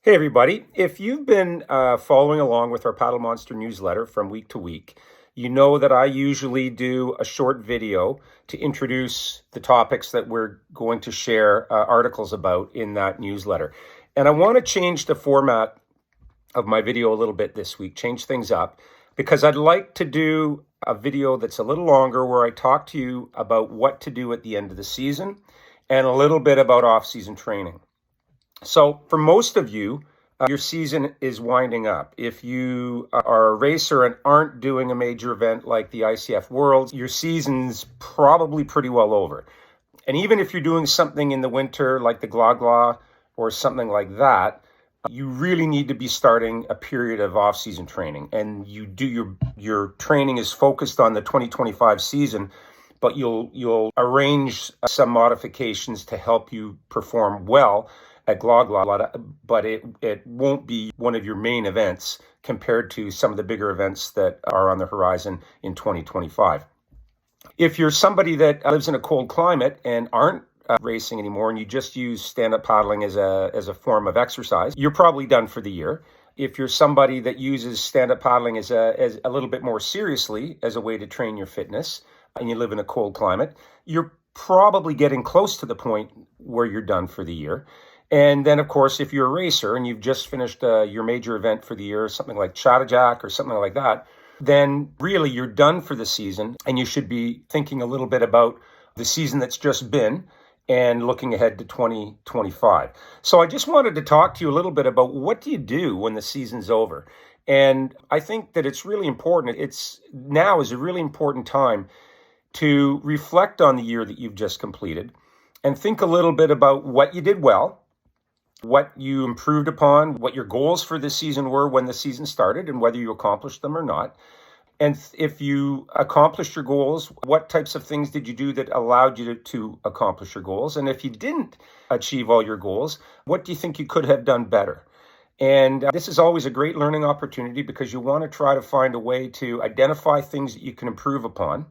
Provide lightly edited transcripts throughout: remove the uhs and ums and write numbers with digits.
Hey, everybody. If you've been following along with our Paddle Monster newsletter from week to week, you know that I usually do a short video to introduce the topics that we're going to share articles about in that newsletter. And I want to change the format of my video a little bit this week, change things up, because I'd like to do a video that's a little longer where I talk to you about what to do at the end of the season and a little bit about off-season training. So for most of you, your season is winding up. If you are a racer and aren't doing a major event like the ICF Worlds, your season's probably pretty well over. And even if you're doing something in the winter like the Gla or something like that, you really need to be starting a period of off-season training. And you do your training is focused on the 2025 season, but you'll arrange some modifications to help you perform well at Gla, but it won't be one of your main events compared to some of the bigger events that are on the horizon in 2025. If you're somebody that lives in a cold climate and aren't racing anymore and you just use stand-up paddling as a form of exercise, you're probably done for the year. If you're somebody that uses stand-up paddling as a little bit more seriously as a way to train your fitness and you live in a cold climate, you're probably getting close to the point where you're done for the year. And then, of course, if you're a racer and you've just finished your major event for the year, something like Chattajack or something like that, then really you're done for the season and you should be thinking a little bit about the season that's just been and looking ahead to 2025. So I just wanted to talk to you a little bit about what do you do when the season's over? And I think that it's really important. Now is a really important time to reflect on the year that you've just completed and think a little bit about what you did well, what you improved upon, what your goals for this season were when the season started, and whether you accomplished them or not. And if you accomplished your goals, what types of things did you do that allowed you to accomplish your goals? And if you didn't achieve all your goals, what do you think you could have done better? And this is always a great learning opportunity because you want to try to find a way to identify things that you can improve upon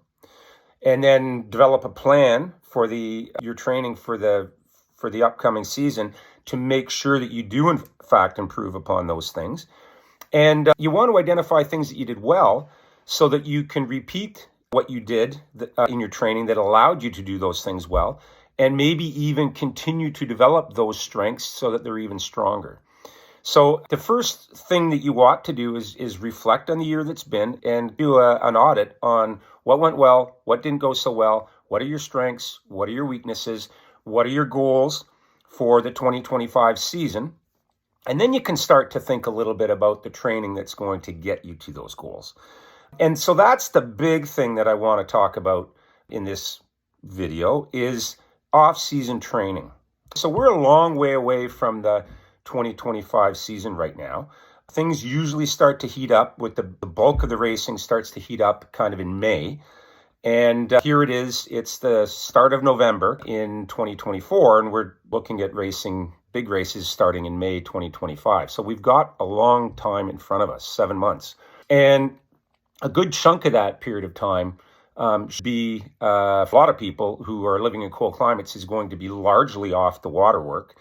and then develop a plan for your training for the upcoming season to make sure that you do, in fact, improve upon those things. And you want to identify things that you did well so that you can repeat what you did in your training that allowed you to do those things well, and maybe even continue to develop those strengths so that they're even stronger. So the first thing that you ought to do is reflect on the year that's been and do an audit on what went well, what didn't go so well, what are your strengths, what are your weaknesses, what are your goals for the 2025 season? And then you can start to think a little bit about the training that's going to get you to those goals. And so that's the big thing that I want to talk about in this video is off-season training. So we're a long way away from the 2025 season right now. Things usually start to heat up with the bulk of the racing starts to heat up kind of in May. And here it is. It's the start of November in 2024, and we're looking at big races starting in May 2025. So we've got a long time in front of us, 7 months. And a good chunk of that period of time should be, for a lot of people who are living in cold climates, is going to be largely off the water work.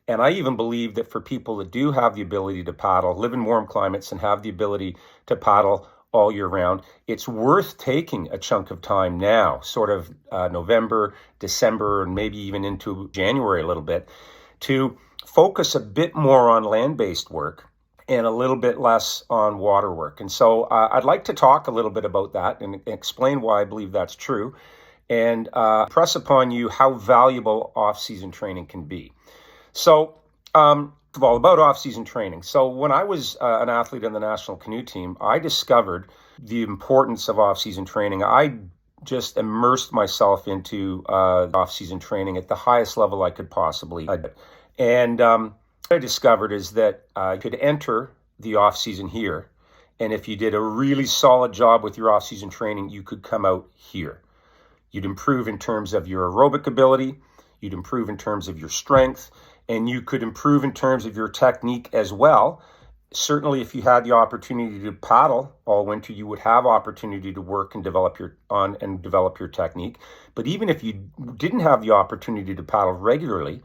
And I even believe that for people that do have the ability to paddle, live in warm climates and have the ability to paddle all year round, it's worth taking a chunk of time now, sort of November, December, and maybe even into January a little bit, to focus a bit more on land-based work and a little bit less on water work. And so I'd like to talk a little bit about that and explain why I believe that's true and press upon you how valuable off-season training can be. So, all about off-season training. So when I was an athlete in the national canoe team, I discovered the importance of off-season training. I just immersed myself into off-season training at the highest level I could possibly. And what I discovered is that I could enter the off-season here. And if you did a really solid job with your off-season training, you could come out here. You'd improve in terms of your aerobic ability. You'd improve in terms of your strength. And you could improve in terms of your technique as well. Certainly, if you had the opportunity to paddle all winter, you would have opportunity to work and develop your technique. But even if you didn't have the opportunity to paddle regularly,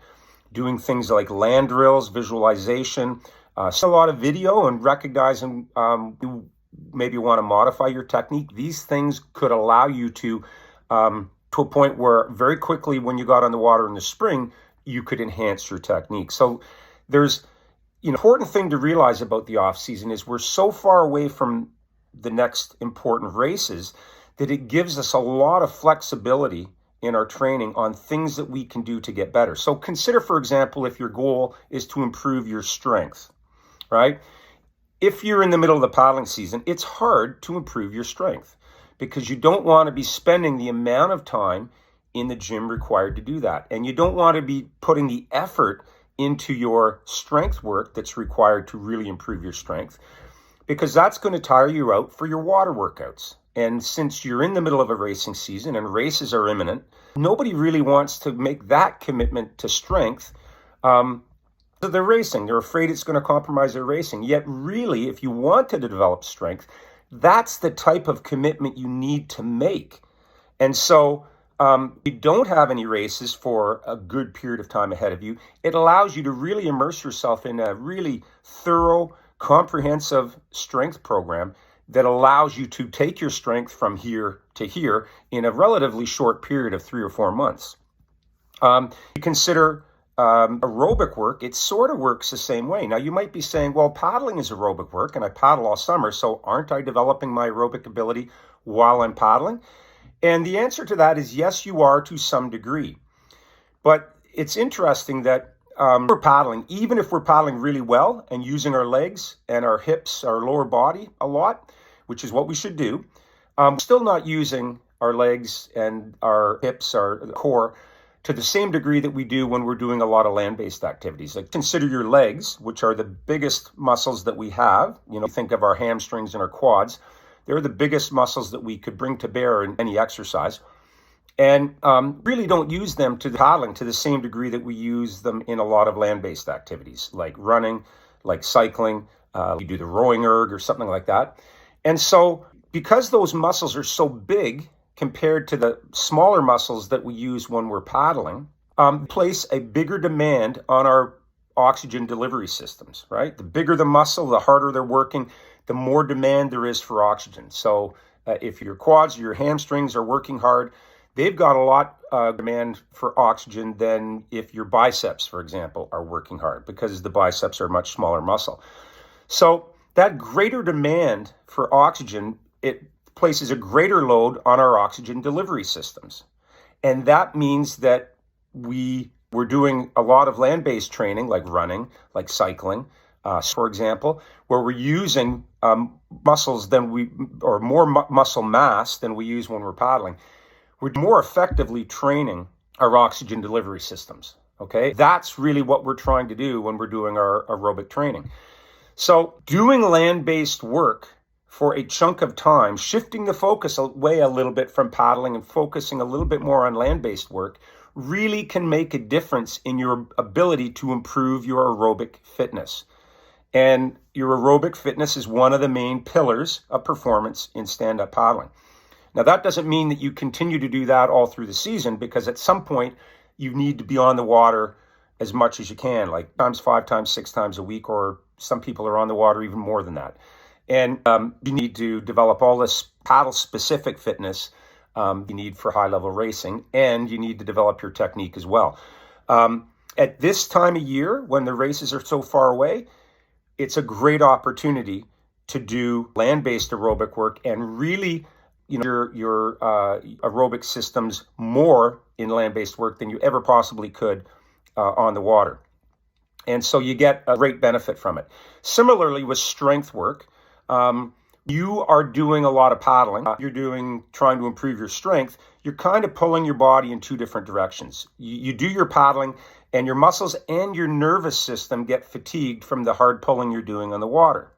doing things like land drills, visualization, a lot of video and recognizing you maybe want to modify your technique. These things could allow you to a point where very quickly when you got on the water in the spring, you could enhance your technique. So there's important thing to realize about the off season is we're so far away from the next important races that it gives us a lot of flexibility in our training on things that we can do to get better. So consider, for example, if your goal is to improve your strength, right? If you're in the middle of the paddling season, it's hard to improve your strength because you don't want to be spending the amount of time in the gym required to do that. And you don't want to be putting the effort into your strength work that's required to really improve your strength, because that's going to tire you out for your water workouts. And since you're in the middle of a racing season and races are imminent, nobody really wants to make that commitment to strength. So they're racing. They're afraid it's going to compromise their racing. Yet really, if you wanted to develop strength, that's the type of commitment you need to make. And so you don't have any races for a good period of time ahead of you. It allows you to really immerse yourself in a really thorough, comprehensive strength program that allows you to take your strength from here to here in a relatively short period of 3 or 4 months. You consider aerobic work, it sort of works the same way. Now, you might be saying, well, paddling is aerobic work and I paddle all summer, so aren't I developing my aerobic ability while I'm paddling? And the answer to that is yes, you are to some degree. But it's interesting that we're paddling, even if we're paddling really well and using our legs and our hips, our lower body a lot, which is what we should do, we're still not using our legs and our hips, our core, to the same degree that we do when we're doing a lot of land-based activities. Like consider your legs, which are the biggest muscles that we have. Think of our hamstrings and our quads. They're the biggest muscles that we could bring to bear in any exercise. And really don't use them to paddling to the same degree that we use them in a lot of land-based activities, like running, like cycling, you do the rowing erg or something like that. And so because those muscles are so big compared to the smaller muscles that we use when we're paddling, place a bigger demand on our oxygen delivery systems, right? The bigger the muscle, the harder they're working, the more demand there is for oxygen. So if your quads, your hamstrings are working hard, they've got a lot of demand for oxygen than if your biceps, for example, are working hard, because the biceps are a much smaller muscle. So that greater demand for oxygen, it places a greater load on our oxygen delivery systems. And that means that we're doing a lot of land-based training, like running, like cycling, for example, where we're using muscles more muscle mass than we use when we're paddling. We're more effectively training our oxygen delivery systems, okay? That's really what we're trying to do when we're doing our aerobic training. So doing land-based work for a chunk of time, shifting the focus away a little bit from paddling and focusing a little bit more on land-based work, really can make a difference in your ability to improve your aerobic fitness. And your aerobic fitness is one of the main pillars of performance in stand-up paddling. Now, that doesn't mean that you continue to do that all through the season, because at some point you need to be on the water as much as you can, like 5 times, 6 times a week, or some people are on the water even more than that. And you need to develop all this paddle-specific fitness you need for high-level racing, and you need to develop your technique as well. At this time of year, when the races are so far away, it's a great opportunity to do land-based aerobic work and really your aerobic systems more in land-based work than you ever possibly could on the water. And so you get a great benefit from it. Similarly with strength work, you are doing a lot of paddling. You're trying to improve your strength. You're kind of pulling your body in 2 different directions. You do your paddling, and your muscles and your nervous system get fatigued from the hard pulling you're doing on the water.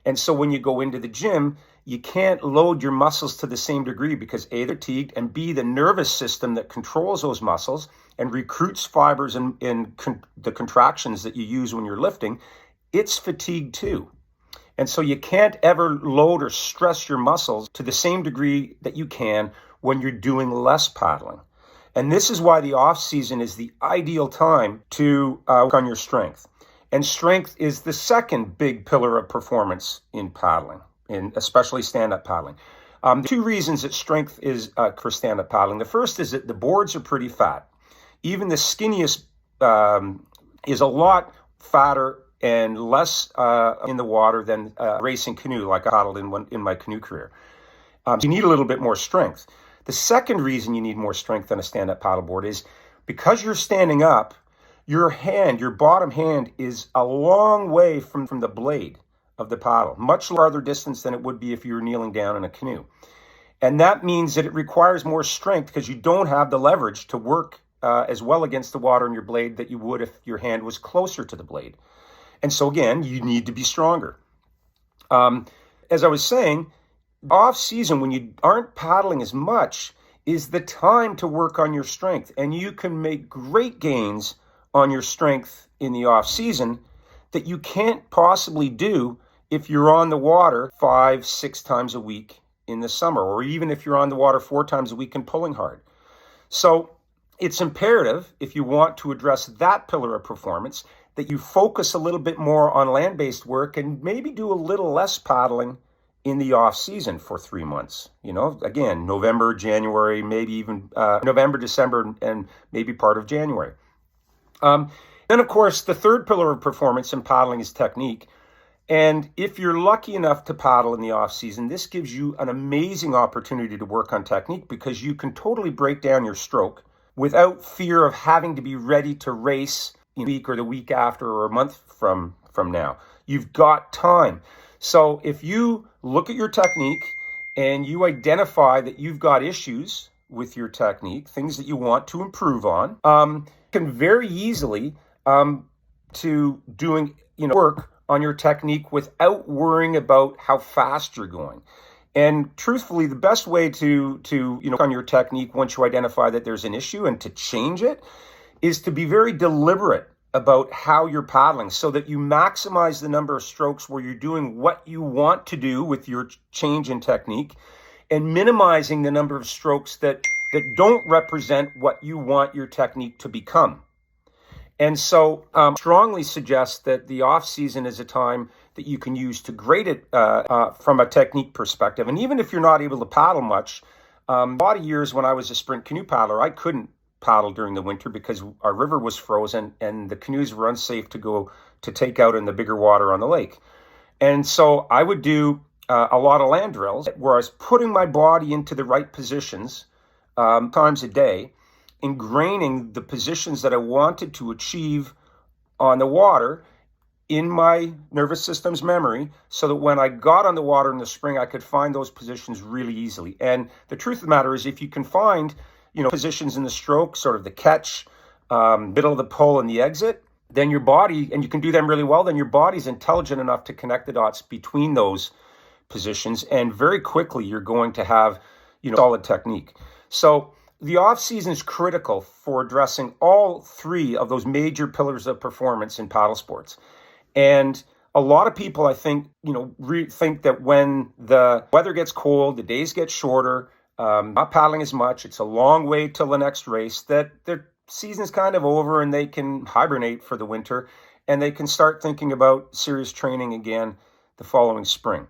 And so when you go into the gym, you can't load your muscles to the same degree because A, they're fatigued, and B, the nervous system that controls those muscles and recruits fibers in the contractions that you use when you're lifting, it's fatigued too. And so you can't ever load or stress your muscles to the same degree that you can when you're doing less paddling. And this is why the off season is the ideal time to work on your strength. And strength is the second big pillar of performance in paddling, in especially stand-up paddling. Two reasons that strength is for stand-up paddling. The first is that the boards are pretty fat. Even the skinniest is a lot fatter and less in the water than racing canoe, like I paddled in my canoe career. So you need a little bit more strength. The second reason you need more strength on a stand-up paddleboard is because you're standing up, your bottom hand is a long way from the blade of the paddle, much farther distance than it would be if you were kneeling down in a canoe. And that means that it requires more strength because you don't have the leverage to work as well against the water in your blade that you would if your hand was closer to the blade. And so again, you need to be stronger. As I was saying, off season, when you aren't paddling as much, is the time to work on your strength. And you can make great gains on your strength in the off season that you can't possibly do if you're on the water 5-6 times a week in the summer, or even if you're on the water 4 times a week and pulling hard. So it's imperative, if you want to address that pillar of performance, that you focus a little bit more on land-based work and maybe do a little less paddling in the off season for 3 months. Again, November, January, maybe even November, December, and maybe part of January. Then, of course, the third pillar of performance in paddling is technique. And if you're lucky enough to paddle in the off season, this gives you an amazing opportunity to work on technique because you can totally break down your stroke without fear of having to be ready to race in a week or the week after or a month from now. You've got time. So if you look at your technique and you identify that you've got issues with your technique, things that you want to improve on, can very easily to doing work on your technique without worrying about how fast you're going. And truthfully, the best way to work on your technique once you identify that there's an issue and to change it is to be very deliberate about how you're paddling so that you maximize the number of strokes where you're doing what you want to do with your change in technique and minimizing the number of strokes that don't represent what you want your technique to become. And so strongly suggest that the off season is a time that you can use to grade it from a technique perspective. And even if you're not able to paddle much, a lot of years when I was a sprint canoe paddler, I couldn't paddle during the winter because our river was frozen and the canoes were unsafe to go to take out in the bigger water on the lake. And so I would do a lot of land drills where I was putting my body into the right positions times a day, ingraining the positions that I wanted to achieve on the water in my nervous system's memory so that when I got on the water in the spring, I could find those positions really easily. And the truth of the matter is if you can find positions in the stroke, sort of the catch, middle of the pull and the exit, then your body, and you can do them really well, then your body's intelligent enough to connect the dots between those positions. And very quickly, you're going to have, solid technique. So the off season is critical for addressing all 3 of those major pillars of performance in paddle sports. And a lot of people, I think, think that when the weather gets cold, the days get shorter, not paddling as much, it's a long way till the next race, that their season's kind of over and they can hibernate for the winter and they can start thinking about serious training again the following spring.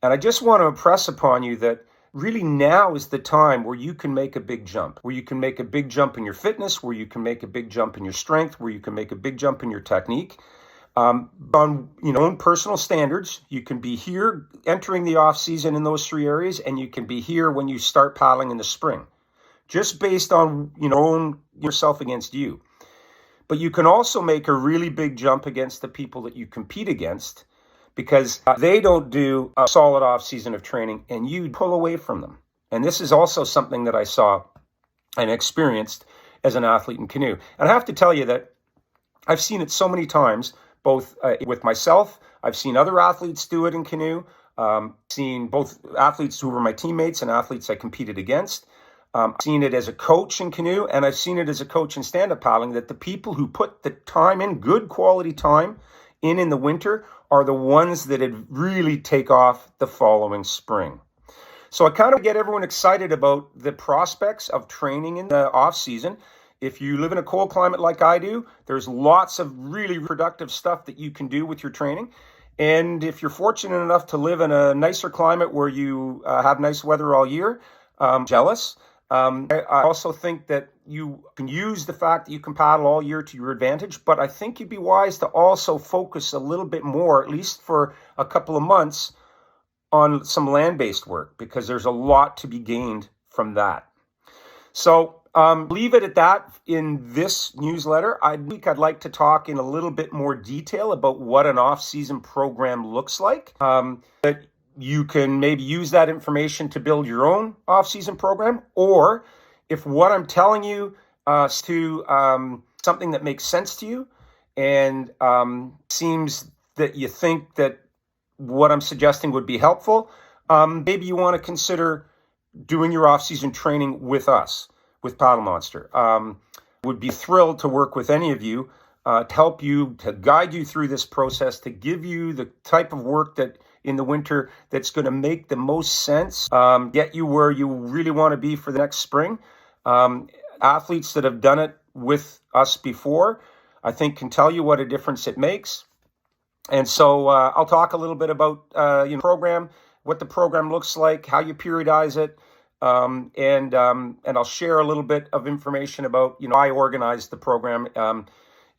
And I just want to impress upon you that really now is the time where you can make a big jump, where you can make a big jump in your fitness, where you can make a big jump in your strength, where you can make a big jump in your technique. On own personal standards, you can be here entering the off season in those 3 areas, and you can be here when you start paddling in the spring, just based on own yourself against you. But you can also make a really big jump against the people that you compete against because they don't do a solid off season of training, and you pull away from them. And this is also something that I saw and experienced as an athlete in canoe. And I have to tell you that I've seen it so many times. Both with myself, I've seen other athletes do it in canoe, seen both athletes who were my teammates and athletes I competed against. I've seen it as a coach in canoe, and I've seen it as a coach in stand-up paddling, that the people who put the time in, good quality time in the winter, are the ones that really take off the following spring. So I kind of get everyone excited about the prospects of training in the off season. If you live in a cold climate like I do, there's lots of really productive stuff that you can do with your training. And if you're fortunate enough to live in a nicer climate where you have nice weather all year, jealous. I also think that you can use the fact that you can paddle all year to your advantage, but I think you'd be wise to also focus a litle bit more, at least for a couple of months, on some land-based work, because there's a lot to be gained from that. So leave it at that in this newsletter. I'd like to talk in a little bit more detail about what an off-season program looks like. That you can maybe use that information to build your own off-season program, or if what I'm telling you to something that makes sense to you and seems that you think that what I'm suggesting would be helpful, maybe you want to consider doing your off-season training with us, with Paddle Monster. Would be thrilled to work with any of you to help you, to guide you through this process, to give you the type of work that in the winter that's going to make the most sense, get you where you really want to be for the next spring. Athletes that have done it with us before, I think, can tell you what a difference it makes. And so I'll talk a little bit about program, what the program looks like, how you periodize it, and I'll share a little bit of information about I organize the program,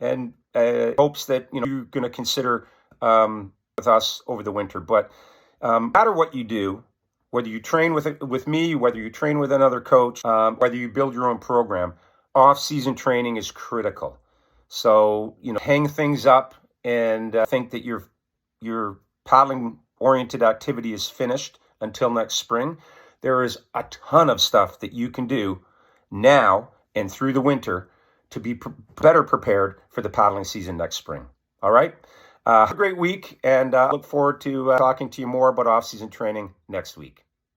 and hopes that you're going to consider with us over the winter. But no matter what you do, whether you train with me, whether you train with another coach, whether you build your own program, off-season training is critical. So hang things up and think that your paddling-oriented activity is finished until next spring. There is a ton of stuff that you can do now and through the winter to be better prepared for the paddling season next spring. All right? Have a great week, and look forward to talking to you more about off-season training next week.